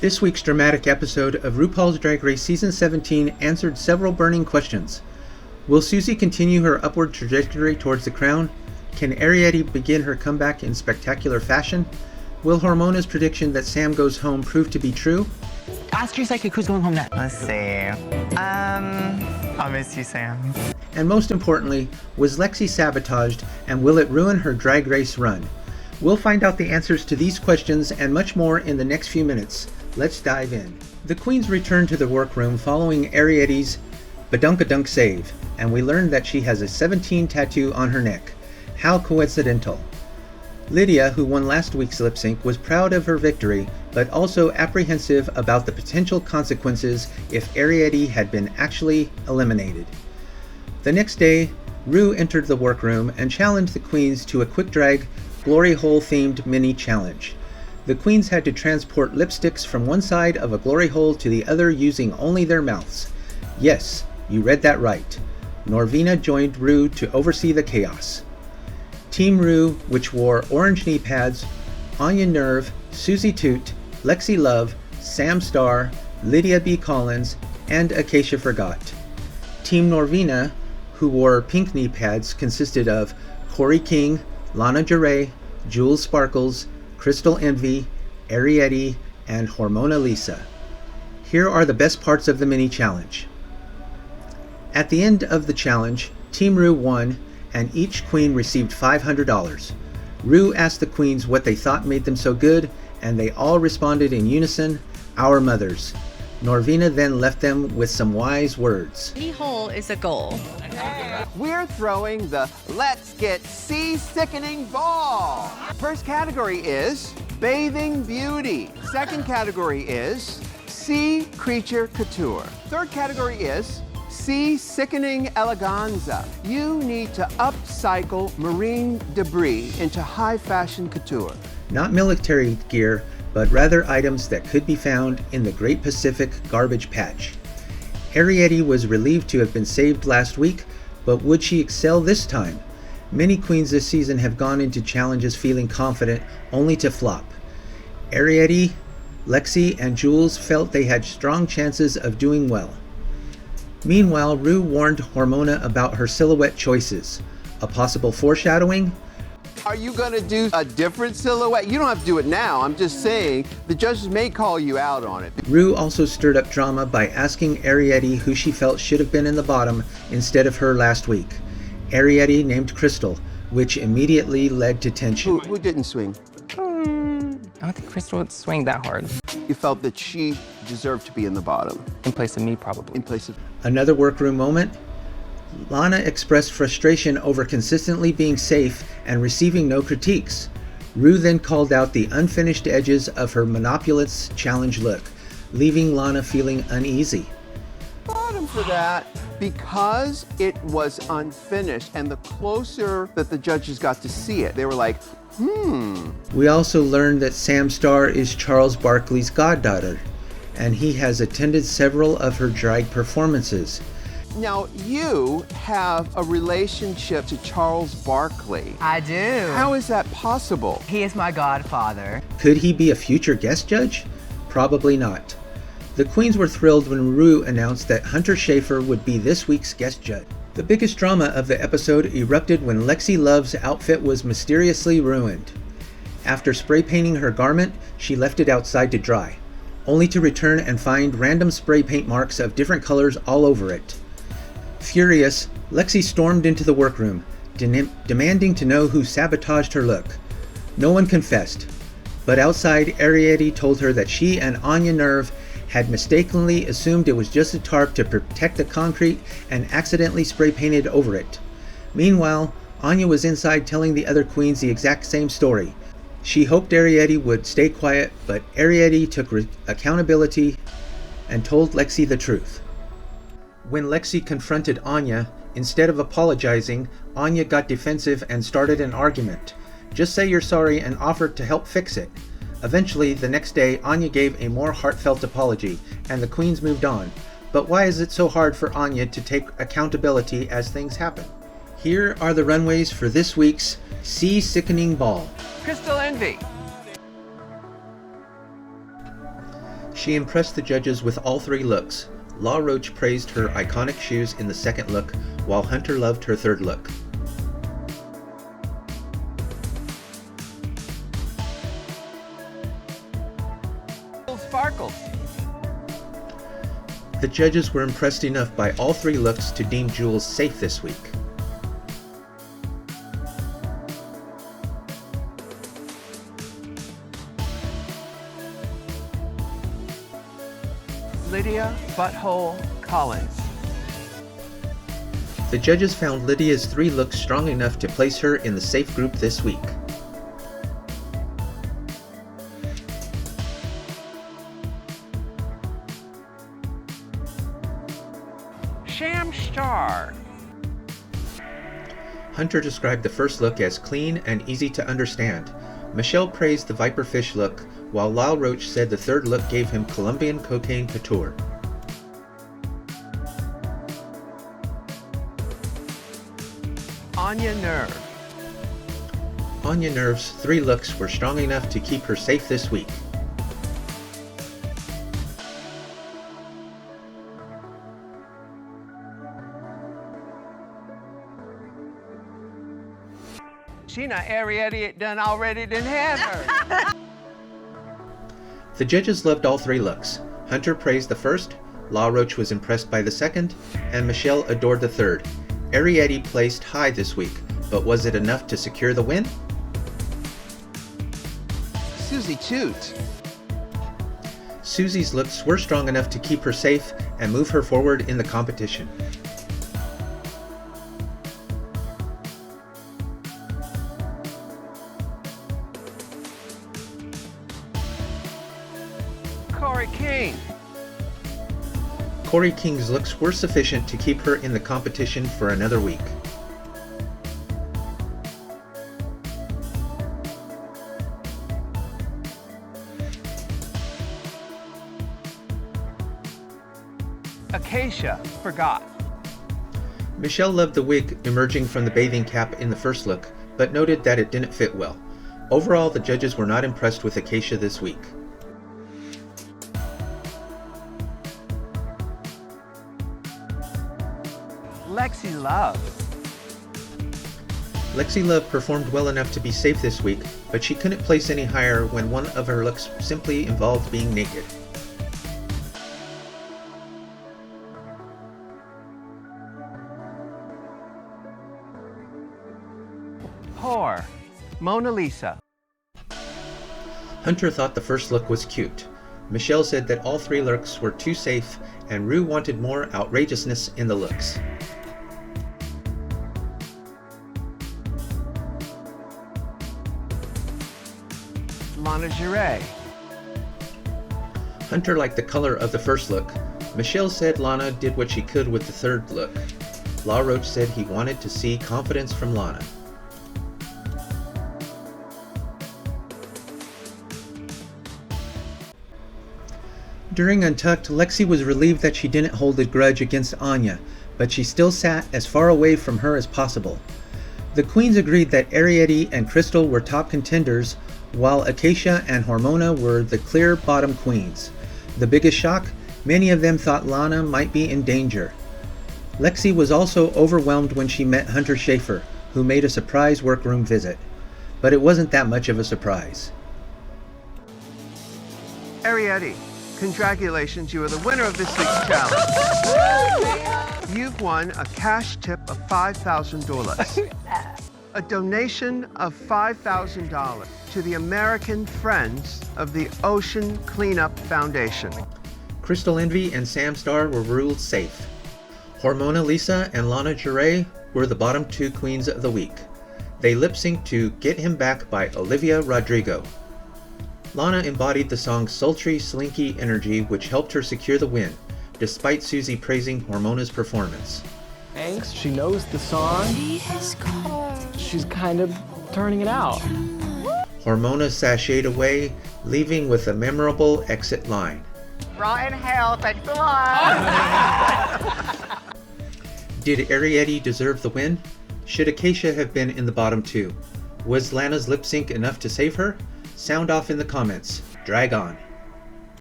This week's dramatic episode of RuPaul's Drag Race Season 17 answered several burning questions. Will Susie continue her upward trajectory towards the crown? Can Arrietty begin her comeback in spectacular fashion? Will Hormona's prediction that Sam goes home prove to be true? Ask your psychic who's going home next. Let's see. I'll miss you, Sam. And most importantly, was Lexi sabotaged, and will it ruin her drag race run? We'll find out the answers to these questions and much more in the next few minutes. Let's dive in. The queens returned to the workroom following Arrietty's badunkadunk save, and we learned that she has a 17 tattoo on her neck. How coincidental. Lydia, who won last week's lip sync, was proud of her victory, but also apprehensive about the potential consequences if Arrietty had been actually eliminated. The next day, Ru entered the workroom and challenged the queens to a quick drag, glory hole themed mini challenge. The queens had to transport lipsticks from one side of a glory hole to the other using only their mouths. Yes, you read that right. Norvina joined Ru to oversee the chaos. Team Ru, which wore orange knee pads, Anya Nerve, Susie Toot, Lexi Love, Sam Starr, Lydia B. Collins, and Acacia Forgot. Team Norvina, who wore pink knee pads, consisted of Corey King, Lana Jarre, Jules Sparkles, Crystal Envy, Arrietty, and Hormona Lisa. Here are the best parts of the mini challenge. At the end of the challenge, Team Ru won, and each queen received $500. Ru asked the queens what they thought made them so good, and they all responded in unison, "Our mothers." Norvina then left them with some wise words. Any hole is a goal. We're throwing the Let's Get Sea-Sickening Ball. First category is Bathing Beauty. Second category is Sea Creature Couture. Third category is Sea-Sickening Eleganza. You need to upcycle marine debris into high-fashion couture. Not military gear, but rather items that could be found in the Great Pacific Garbage Patch. Arrietty was relieved to have been saved last week, but would she excel this time? Many queens this season have gone into challenges feeling confident, only to flop. Arrietty, Lexi, and Jules felt they had strong chances of doing well. Meanwhile, Ru warned Hormona about her silhouette choices. A possible foreshadowing? Are you gonna do a different silhouette? You don't have to do it now. I'm just saying the judges may call you out on it. Ru also stirred up drama by asking Arrietty who she felt should have been in the bottom instead of her last week. Arrietty named Crystal, which immediately led to tension. Who didn't swing? I don't think Crystal would swing that hard. You felt that she deserved to be in the bottom. In place of me, probably. In place of... Another workroom moment. Lana expressed frustration over consistently being safe and receiving no critiques. Ru then called out the unfinished edges of her Monopulous challenge look, leaving Lana feeling uneasy. Bottom for that because it was unfinished, and the closer that the judges got to see it, they were like, We also learned that Sam Starr is Charles Barkley's goddaughter, and he has attended several of her drag performances. Now, you have a relationship to Charles Barkley. I do. How is that possible? He is my godfather. Could he be a future guest judge? Probably not. The queens were thrilled when Ru announced that Hunter Schafer would be this week's guest judge. The biggest drama of the episode erupted when Lexi Love's outfit was mysteriously ruined. After spray painting her garment, she left it outside to dry, only to return and find random spray paint marks of different colors all over it. Furious, Lexi stormed into the workroom, demanding to know who sabotaged her look. No one confessed, but outside, Arrietty told her that she and Anya Nerve had mistakenly assumed it was just a tarp to protect the concrete and accidentally spray painted over it. Meanwhile, Anya was inside telling the other queens the exact same story. She hoped Arrietty would stay quiet, but Arrietty took accountability and told Lexi the truth. When Lexi confronted Anya, instead of apologizing, Anya got defensive and started an argument. Just say you're sorry and offer to help fix it. Eventually, the next day, Anya gave a more heartfelt apology, and the queens moved on. But why is it so hard for Anya to take accountability as things happen? Here are the runways for this week's Sea-Sickening Ball. Crystal Envy. She impressed the judges with all three looks. Law Roach praised her iconic shoes in the second look, while Hunter loved her third look. Sparkles. The judges were impressed enough by all three looks to deem Jules safe this week. Lydia Butthole Collins. The judges found Lydia's three looks strong enough to place her in the safe group this week. Sham Star. Hunter described the first look as clean and easy to understand. Michelle praised the Viperfish look, while Lyle Roach said the third look gave him Colombian cocaine couture. Anya Nerve. Anya Nerve's three looks were strong enough to keep her safe this week. She not Arrietty it done already done had her. The judges loved all three looks. Hunter praised the first, Law Roach was impressed by the second, and Michelle adored the third. Arrietty placed high this week, but was it enough to secure the win? Susie Toot. Susie's looks were strong enough to keep her safe and move her forward in the competition. Corey King. Corey King's looks were sufficient to keep her in the competition for another week. Acacia Forgot. Michelle loved the wig emerging from the bathing cap in the first look, but noted that it didn't fit well. Overall, the judges were not impressed with Acacia this week. Lexi Love. Lexi Love performed well enough to be safe this week, but she couldn't place any higher when one of her looks simply involved being naked. Whore. Mona Lisa. Hunter thought the first look was cute. Michelle said that all three looks were too safe, and Rue wanted more outrageousness in the looks. Lana Giray. Hunter liked the color of the first look. Michelle said Lana did what she could with the third look. Law Roach said he wanted to see confidence from Lana. During Untucked, Lexi was relieved that she didn't hold a grudge against Anya, but she still sat as far away from her as possible. The queens agreed that Arrietty and Crystal were top contenders, while Acacia and Hormona were the clear bottom queens. The biggest shock? Many of them thought Lana might be in danger. Lexi was also overwhelmed when she met Hunter Schafer, who made a surprise workroom visit. But it wasn't that much of a surprise. Arrietty, congratulations, you are the winner of this week's challenge. You've won a cash tip of $5,000. A donation of $5,000 to the American Friends of the Ocean Cleanup Foundation. Crystal Envy and Sam Starr were ruled safe. Hormona Lisa and Lana Giray were the bottom two queens of the week. They lip-synced to Get Him Back by Olivia Rodrigo. Lana embodied the song's sultry, slinky energy, which helped her secure the win, despite Susie praising Hormona's performance. Angst, she knows the song. She's kind of turning it out. Hormona sashayed away, leaving with a memorable exit line. Rotten hell, thanks a lot. Did Arrietty deserve the win? Should Acacia have been in the bottom two? Was Lana's lip sync enough to save her? Sound off in the comments. Drag on.